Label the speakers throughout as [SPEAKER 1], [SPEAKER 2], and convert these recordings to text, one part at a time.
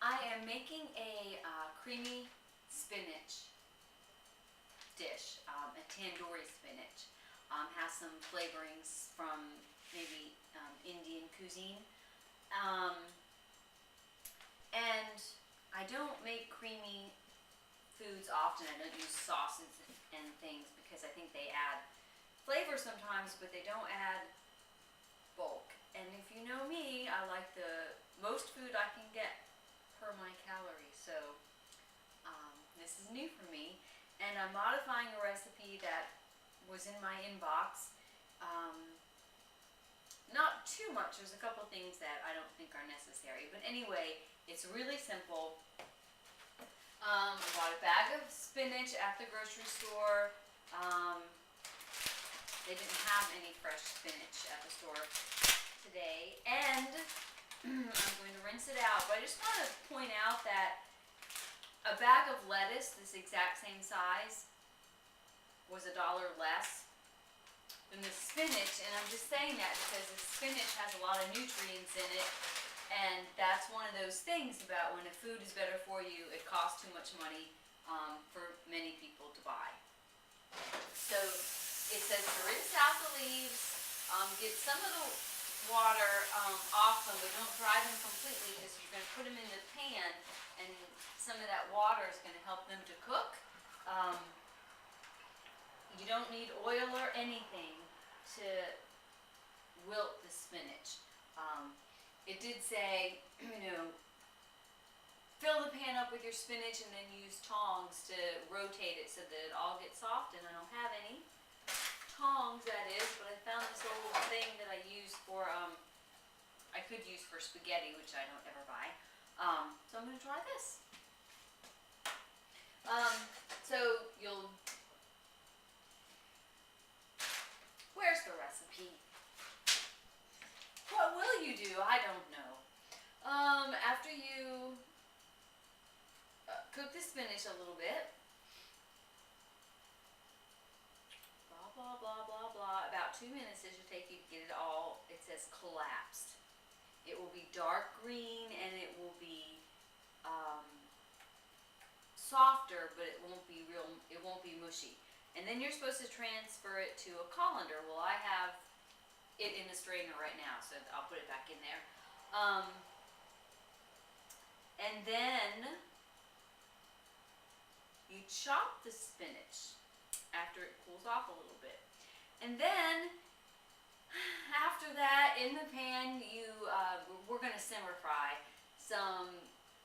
[SPEAKER 1] I am making a creamy spinach dish, a tandoori spinach. Has some flavorings from maybe Indian cuisine. Um, and I don't make creamy foods often. I don't use sauces and things because I think they add flavor sometimes, but they don't add bulk. And if you know me, I like the most food I can get per my calories. So this is new for me, and I'm modifying a recipe that was in my inbox. Not too much. There's a couple things that I don't think are necessary, but anyway, it's really simple. I bought a bag of spinach at the grocery store. They didn't have any fresh spinach at the store today, and I'm going to rinse it out. But I just want to point out that a bag of lettuce, this exact same size, was $1 less than the spinach, and I'm just saying that because the spinach has a lot of nutrients in it, and that's one of those things about when a food is better for you, it costs too much money for many people to buy. So it says to rinse out the leaves, get some of the water off them, but don't dry them completely because you're going to put them in the pan, and some of that water is going to help them to cook. You don't need oil or anything to wilt the spinach. It did say, fill the pan up with your spinach and then use tongs to rotate it so that it all gets soft, and I don't have any tongs, that is, but I found this old thing that I use for, I could use for spaghetti, which I don't ever buy. So I'm going to try this. So where's the recipe? What will you do? I don't know. After you cook the spinach a little bit, blah, blah, blah, blah, blah, about 2 minutes it should take you to get it all, it says collapsed. It will be dark green and it will be softer, but it won't be mushy. And then you're supposed to transfer it to a colander. Well, I have it in a strainer right now, so I'll put it back in there. And then you chop the spinach after it cools off a little bit. And then after that, in the pan, we're going to simmer fry some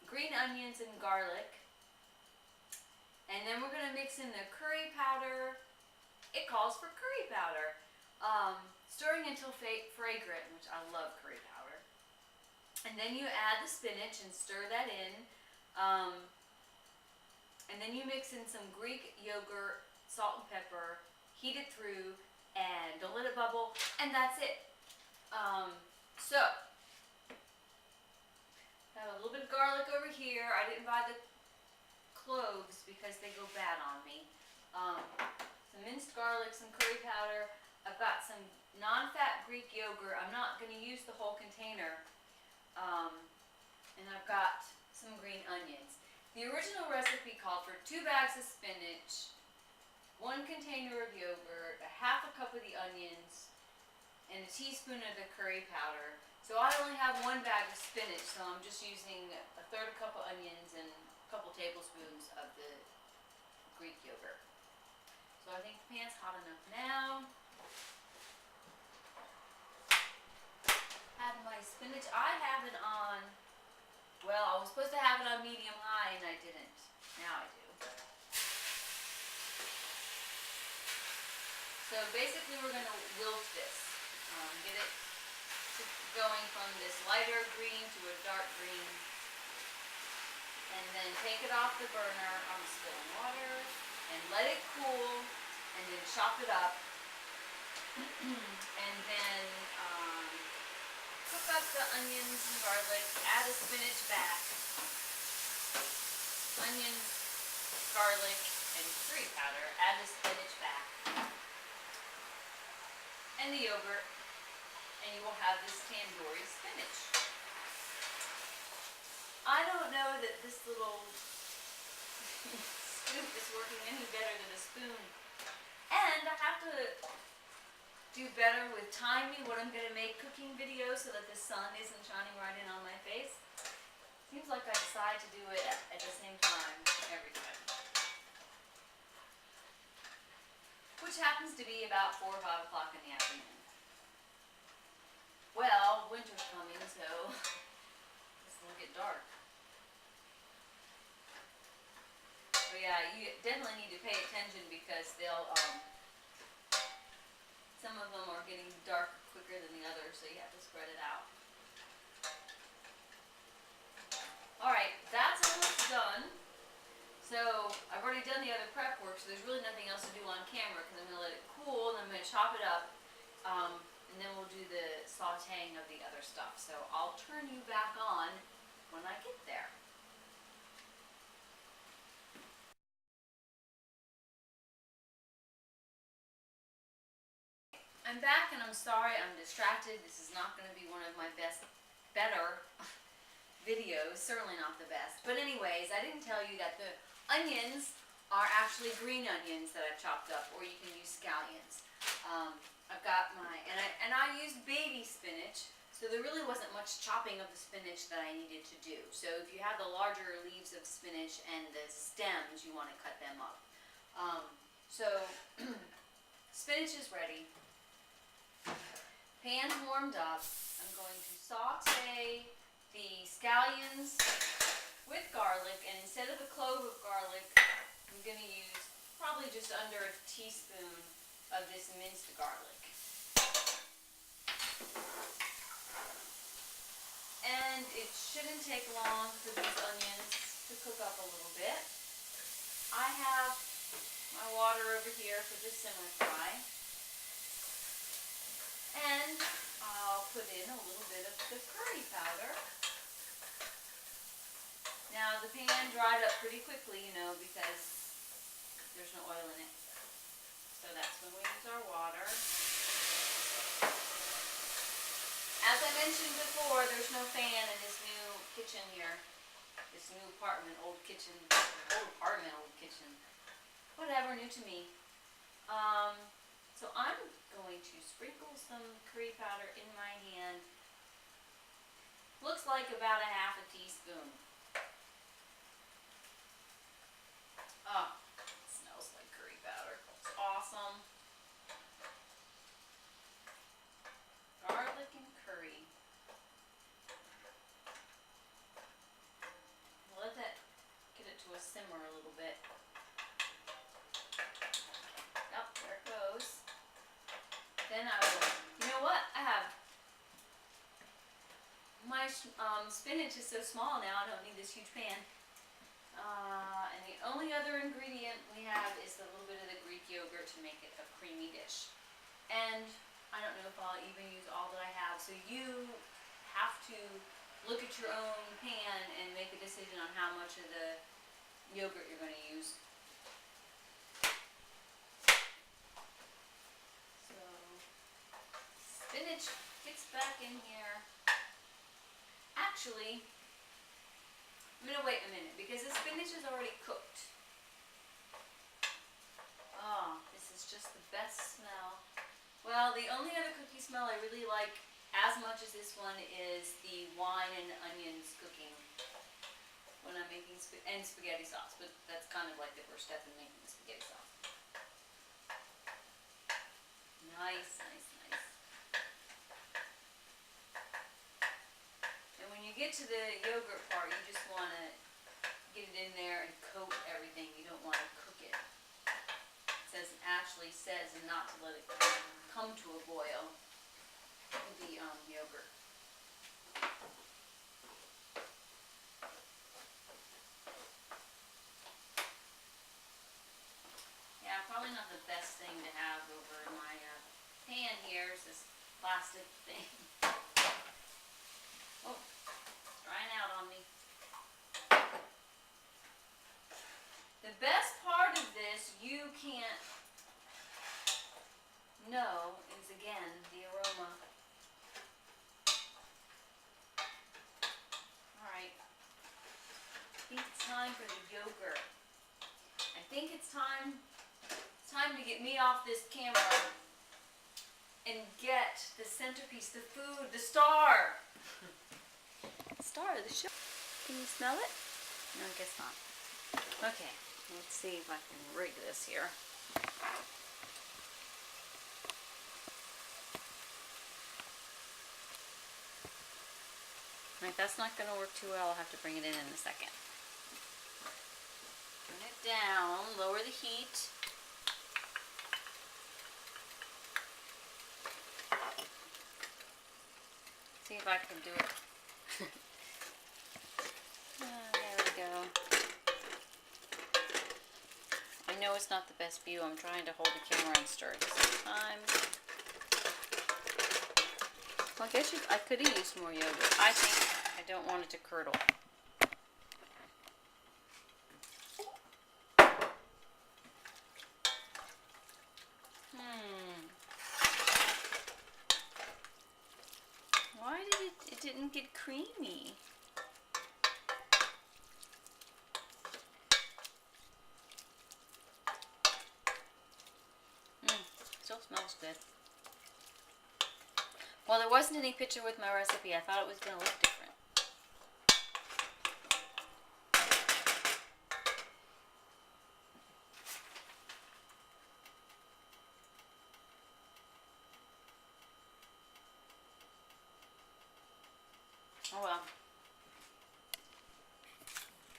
[SPEAKER 1] green onions and garlic. And then we're going to mix in the curry powder. It calls for curry powder. Stirring until fragrant, which I love curry powder. And then you add the spinach and stir that in. And then you mix in some Greek yogurt, salt and pepper, heat it through, and don't let it bubble, and that's it. So, have a little bit of garlic over here. I didn't buy the cloves because they go bad on me. Some minced garlic, some curry powder. I've got some non-fat Greek yogurt. I'm not going to use the whole container. And I've got some green onions. The original recipe called for 2 bags of spinach, 1 container of yogurt, a half a cup of the onions, and a teaspoon of the curry powder. So I only have 1 bag of spinach, so I'm just using a 1/3 cup of onions and a couple tablespoons of the Greek yogurt. So I think the pan's hot enough now. Have my spinach. I have it on, well, I was supposed to have it on medium high and I didn't. Now I do. So basically we're going to wilt this. Get it going from this lighter green to a dark green. And then take it off the burner on the spilling water and let it cool, and then chop it up. And then cook up the onions and garlic, add the spinach back. Onions, garlic, and curry powder, add the spinach back. And the yogurt, and you will have this tandoori spinach. I don't know that this little scoop is working any better than a spoon. And I have to do better with timing what I'm going to make cooking videos so that the sun isn't shining right in on my face. Seems like I decide to do it at the same time every time. Which happens to be about 4 or 5 o'clock in the afternoon. Well, winter's coming, so it's going to get dark. But yeah, you definitely need to pay attention because they'll, some of them are getting dark quicker than the others, so you have to spread it out. Alright, that's almost done. So, I've already done the other prep work, so there's really nothing else to do on camera because I'm going to let it cool and I'm going to chop it up. And then we'll do the sauteing of the other stuff. So, I'll turn you back on when I get there. I'm back and I'm sorry I'm distracted. This is not going to be one of my better videos, certainly not the best. But anyways, I didn't tell you that the onions are actually green onions that I've chopped up, or you can use scallions. I've got my, and I used baby spinach, so there really wasn't much chopping of the spinach that I needed to do. So if you have the larger leaves of spinach and the stems, you want to cut them up. Spinach is ready. Pan's warmed up. I'm going to saute the scallions with garlic, and instead of a clove of garlic, I'm going to use probably just under a teaspoon of this minced garlic. And it shouldn't take long for these onions to cook up a little bit. I have my water over here for the simmer fry. And I'll put in a little bit of the curry powder. Now the pan dried up pretty quickly, you know, because there's no oil in it. So that's when we use our water. As I mentioned before, there's no fan in this new kitchen here. This new apartment, old kitchen. Whatever, new to me. So I'm going to sprinkle some curry powder in my hand. Looks like about a half a teaspoon. Oh, it smells like curry powder. It's awesome. Garlic and curry. Let that get it to a simmer a little bit. Yep, there it goes. Then I will, you know what, I have, my spinach is so small now, I don't need this huge pan. And the only other ingredient we have is a little bit of the Greek yogurt to make it a creamy dish. And I don't know if I'll even use all that I have, so you have to look at your own pan and make a decision on how much of the yogurt you're going to use. Spinach gets back in here. Actually, I'm going to wait a minute because the spinach is already cooked. Oh, this is just the best smell. Well, the only other cookie smell I really like as much as this one is the wine and onions cooking when I'm making and spaghetti sauce, but that's kind of like the first step in making the spaghetti sauce. Nice, nice, nice. And when you get to the yogurt part, you just want to get it in there and coat everything. You don't want to cook it. It actually says not to let it come to a boil with the yogurt. Yeah, probably not the best thing to have over my pan here is this plastic thing. Oh, it's drying out on me. The best part of this you can't know is, again, the aroma. Alright, time for the yogurt. I think it's time to get me off this camera and get the centerpiece, the food, the star. Star of the show. Can you smell it? No, I guess not. Okay, let's see if I can rig this here. Alright, that's not going to work too well. I'll have to bring it in a second. Turn it down, lower the heat. See if I can do it. There we go. I know it's not the best view. I'm trying to hold the camera and stir at the same time. Well, I guess I could have used more yogurt. I think I don't want it to curdle. Why did it didn't get creamy? Still smells good. Well, there wasn't any picture with my recipe. I thought it was going to look different. Oh well.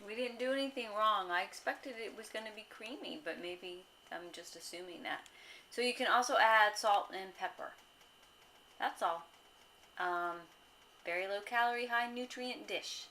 [SPEAKER 1] We didn't do anything wrong. I expected it was going to be creamy, but maybe I'm just assuming that. So you can also add salt and pepper. That's all. Very low calorie, high nutrient dish.